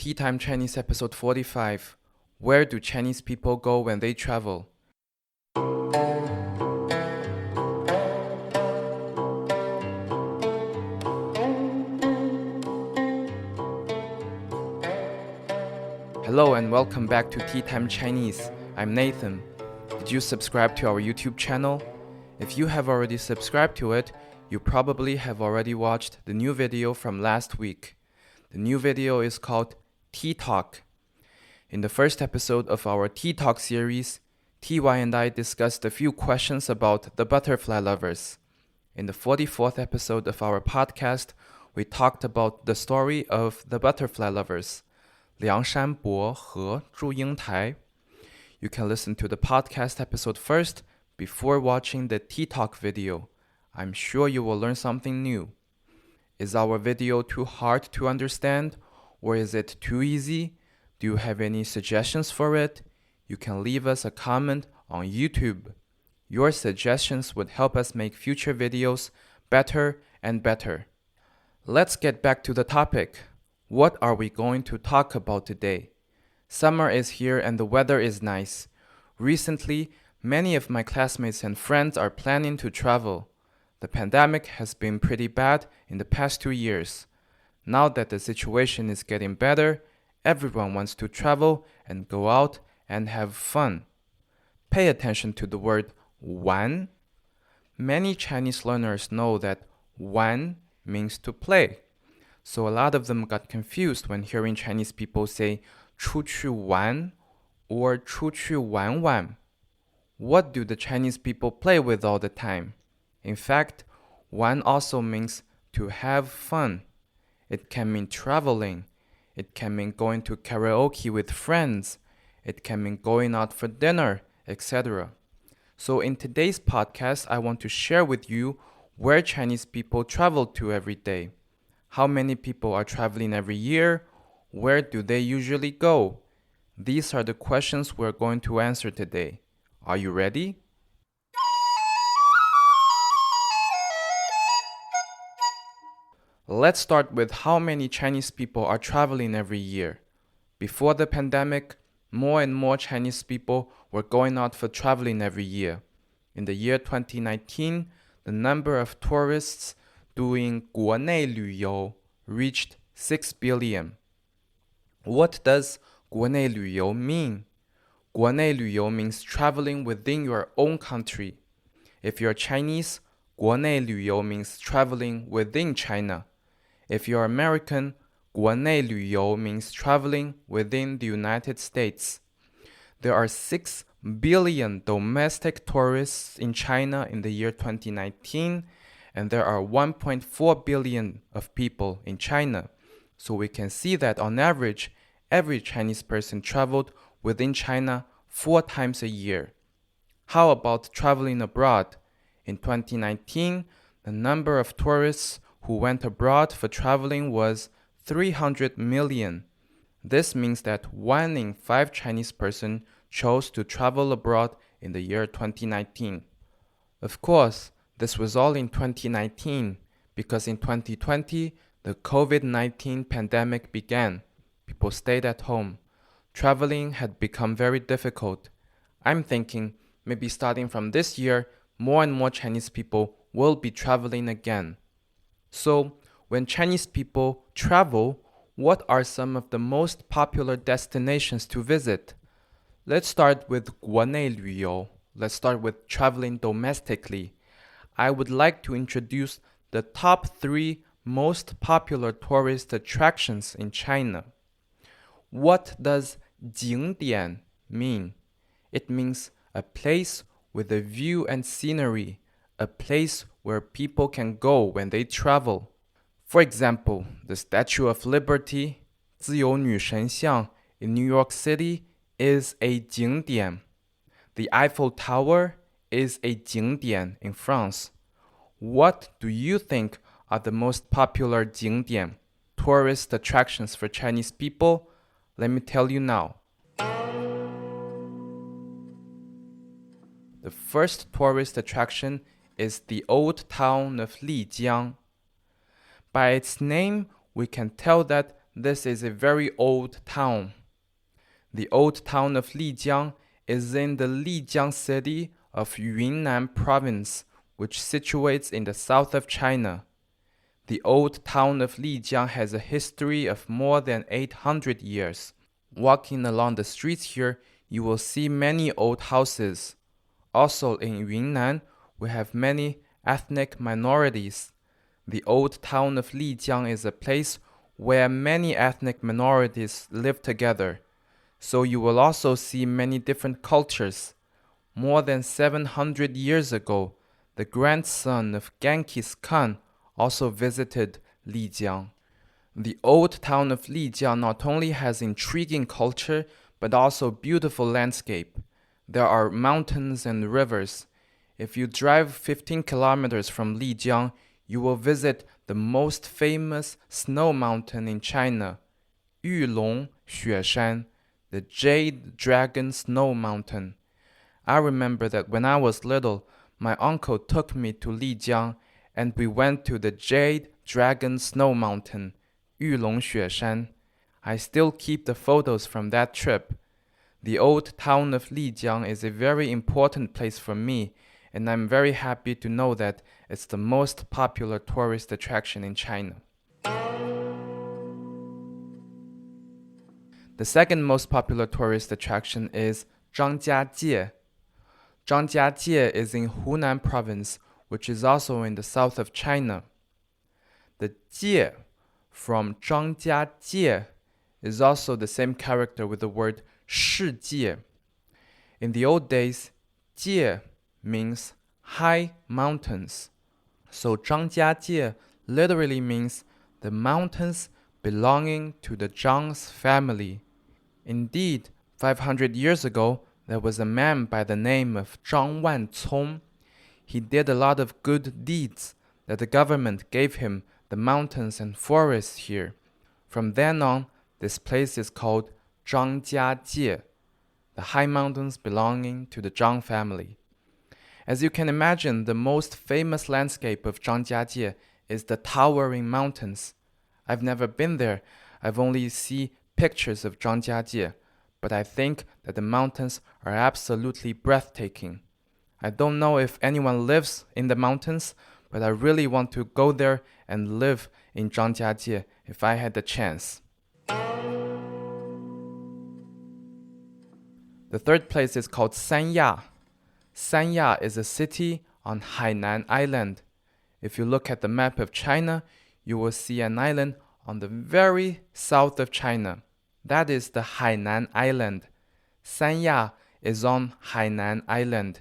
Tea Time Chinese episode 45. Where do Chinese people go when they travel? Hello and welcome back to Tea Time Chinese. I'm Nathan. Did you subscribe to our YouTube channel? If you have already subscribed to it, you probably have already watched the new video from last week. The new video is called Tea Talk. In the first episode of our Tea Talk series, TY and I discussed a few questions about the butterfly lovers. In the 44th episode of our podcast, we talked about the story of the butterfly lovers, Liang Shanbo和祝英台. You can listen to the podcast episode first before watching the Tea Talk video. I'm sure you will learn something new. Is our video too hard to understand, or is it too easy? Do you have any suggestions for it? You can leave us a comment on YouTube. Your suggestions would help us make future videos better and better. Let's get back to the topic. What are we going to talk about today? Summer is here and the weather is nice. Recently, many of my classmates and friends are planning to travel. The pandemic has been pretty bad in the past 2 years. Now that the situation is getting better, everyone wants to travel and go out and have fun. Pay attention to the word 玩. Many Chinese learners know that 玩 means to play. So a lot of them got confused when hearing Chinese people say 出去玩 or 出去玩玩. What do the Chinese people play with all the time? In fact, 玩 also means to have fun. It can mean traveling. It can mean going to karaoke with friends. It can mean going out for dinner, etc. So in today's podcast, I want to share with you where Chinese people travel to every day. How many people are traveling every year? Where do they usually go? These are the questions we're going to answer today. Are you ready? Let's start with how many Chinese people are traveling every year. Before the pandemic, more and more Chinese people were going out for traveling every year. In the year 2019, the number of tourists doing 国内旅游 reached 6 billion. What does 国内旅游 mean? 国内旅游 means traveling within your own country. If you're Chinese, 国内旅游 means traveling within China. If you're American, 国内旅游 means traveling within the United States. There are 6 billion domestic tourists in China in the year 2019, and there are 1.4 billion of people in China. So we can see that on average, every Chinese person traveled within China 4 times a year. How about traveling abroad? In 2019, the number of tourists who went abroad for traveling was 300 million. This means that 1 in 5 Chinese person chose to travel abroad in the year 2019. Of course, this was all in 2019 because in 2020, the COVID-19 pandemic began. People stayed at home. Traveling had become very difficult. I'm thinking maybe starting from this year, more and more Chinese people will be traveling again. So, when Chinese people travel, what are some of the most popular destinations to visit? Let's start with 国内旅游. Let's start with traveling domestically. I would like to introduce the top 3 most popular tourist attractions in China. What does 景点 mean? It means a place with a view and scenery, a place where people can go when they travel. For example, the Statue of Liberty, 自由女神像 in New York City is a 景点. The Eiffel Tower is a 景点 in France. What do you think are the most popular 景点, tourist attractions for Chinese people? Let me tell you now. The first tourist attraction is the old town of Lijiang. By its name, we can tell that this is a very old town. The old town of Lijiang is in the Lijiang city of Yunnan province, which situates in the south of China. The old town of Lijiang has a history of more than 800 years. Walking along the streets here, you will see many old houses. Also in Yunnan, we have many ethnic minorities. The old town of Lijiang is a place where many ethnic minorities live together. So you will also see many different cultures. More than 700 years ago, the grandson of Genghis Khan also visited Lijiang. The old town of Lijiang not only has intriguing culture, but also beautiful landscape. There are mountains and rivers. If you drive 15 kilometers from Lijiang, you will visit the most famous snow mountain in China, Yulong Xueshan, the Jade Dragon Snow Mountain. I remember that when I was little, my uncle took me to Lijiang and we went to the Jade Dragon Snow Mountain, Yulong Xueshan. I still keep the photos from that trip. The old town of Lijiang is a very important place for me, and I'm very happy to know that it's the most popular tourist attraction in China. The second most popular tourist attraction is Zhangjiajie. Zhangjiajie is in Hunan province, which is also in the south of China. The jie from Zhangjiajie is also the same character with the word shijie. In the old days, jie means high mountains. So Zhangjiajie literally means the mountains belonging to the Zhang's family. Indeed, 500 years ago, there was a man by the name of Zhang Wancong. He did a lot of good deeds that the government gave him the mountains and forests here. From then on, this place is called Zhangjiajie, the high mountains belonging to the Zhang family. As you can imagine, the most famous landscape of Zhangjiajie is the towering mountains. I've never been there. I've only seen pictures of Zhangjiajie, but I think that the mountains are absolutely breathtaking. I don't know if anyone lives in the mountains, but I really want to go there and live in Zhangjiajie if I had the chance. The third place is called Sanya. Sanya is a city on Hainan Island. If you look at the map of China, you will see an island on the very south of China. That is the Hainan Island. Sanya is on Hainan Island.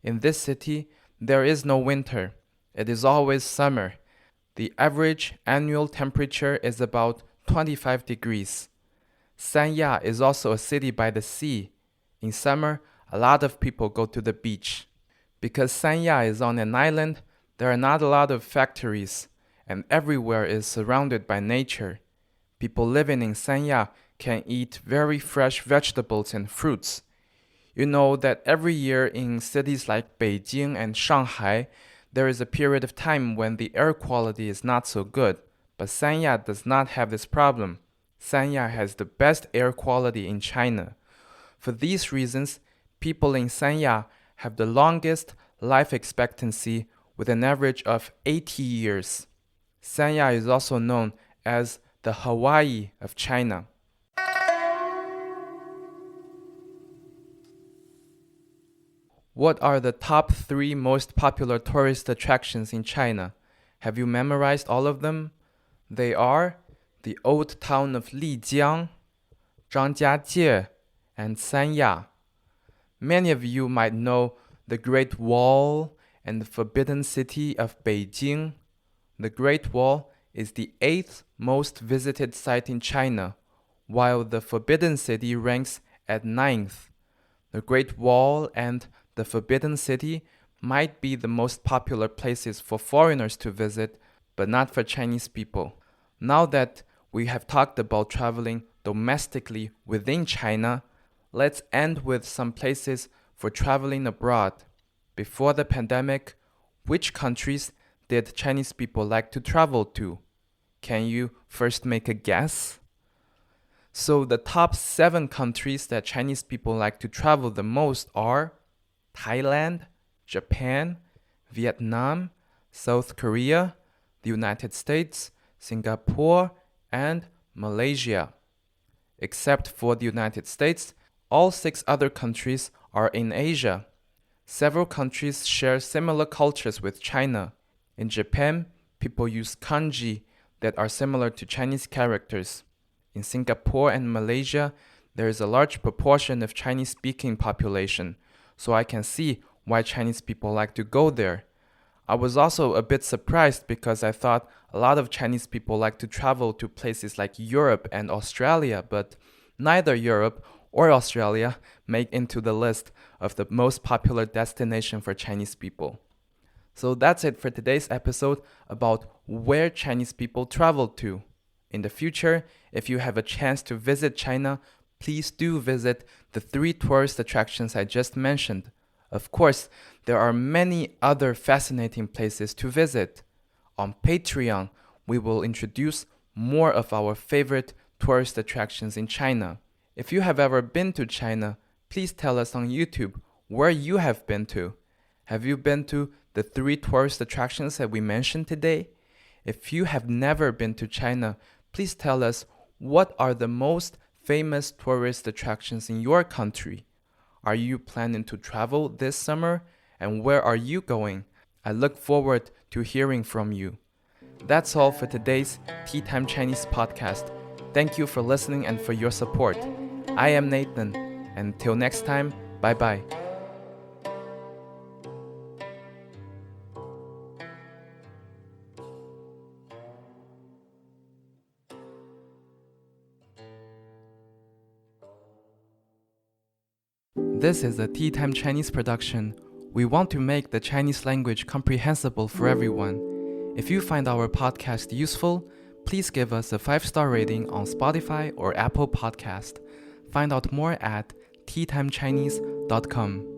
In this city, there is no winter. It is always summer. The average annual temperature is about 25 degrees. Sanya is also a city by the sea. In summer, a lot of people go to the beach. Because Sanya is on an island, there are not a lot of factories, and everywhere is surrounded by nature. People living in Sanya can eat very fresh vegetables and fruits. You know that every year in cities like Beijing and Shanghai, there is a period of time when the air quality is not so good. But Sanya does not have this problem. Sanya has the best air quality in China. For these reasons, people in Sanya have the longest life expectancy with an average of 80 years. Sanya is also known as the Hawaii of China. What are the top 3 most popular tourist attractions in China? Have you memorized all of them? They are the old town of Lijiang, Zhangjiajie, and Sanya. Many of you might know the Great Wall and the Forbidden City of Beijing. The Great Wall is the 8th most visited site in China, while the Forbidden City ranks at 9th. The Great Wall and the Forbidden City might be the most popular places for foreigners to visit, but not for Chinese people. Now that we have talked about traveling domestically within China, let's end with some places for traveling abroad. Before the pandemic, which countries did Chinese people like to travel to? Can you first make a guess? So the top 7 countries that Chinese people like to travel the most are Thailand, Japan, Vietnam, South Korea, the United States, Singapore, and Malaysia. Except for the United States, all 6 other countries are in Asia. Several countries share similar cultures with China. In Japan, people use kanji that are similar to Chinese characters. In Singapore and Malaysia, there is a large proportion of Chinese-speaking population, so I can see why Chinese people like to go there. I was also a bit surprised because I thought a lot of Chinese people like to travel to places like Europe and Australia, but neither Europe or Australia make into the list of the most popular destination for Chinese people. So that's it for today's episode about where Chinese people travel to. In the future, if you have a chance to visit China, please do visit the 3 tourist attractions I just mentioned. Of course, there are many other fascinating places to visit. On Patreon, we will introduce more of our favorite tourist attractions in China. If you have ever been to China, please tell us on YouTube where you have been to. Have you been to the 3 tourist attractions that we mentioned today? If you have never been to China, please tell us what are the most famous tourist attractions in your country. Are you planning to travel this summer? And where are you going? I look forward to hearing from you. That's all for today's Tea Time Chinese podcast. Thank you for listening and for your support. I am Nathan. Until next time, bye-bye. This is a Tea Time Chinese production. We want to make the Chinese language comprehensible for everyone. If you find our podcast useful, please give us a 5-star rating on Spotify or Apple Podcast. Find out more at teatimechinese.com.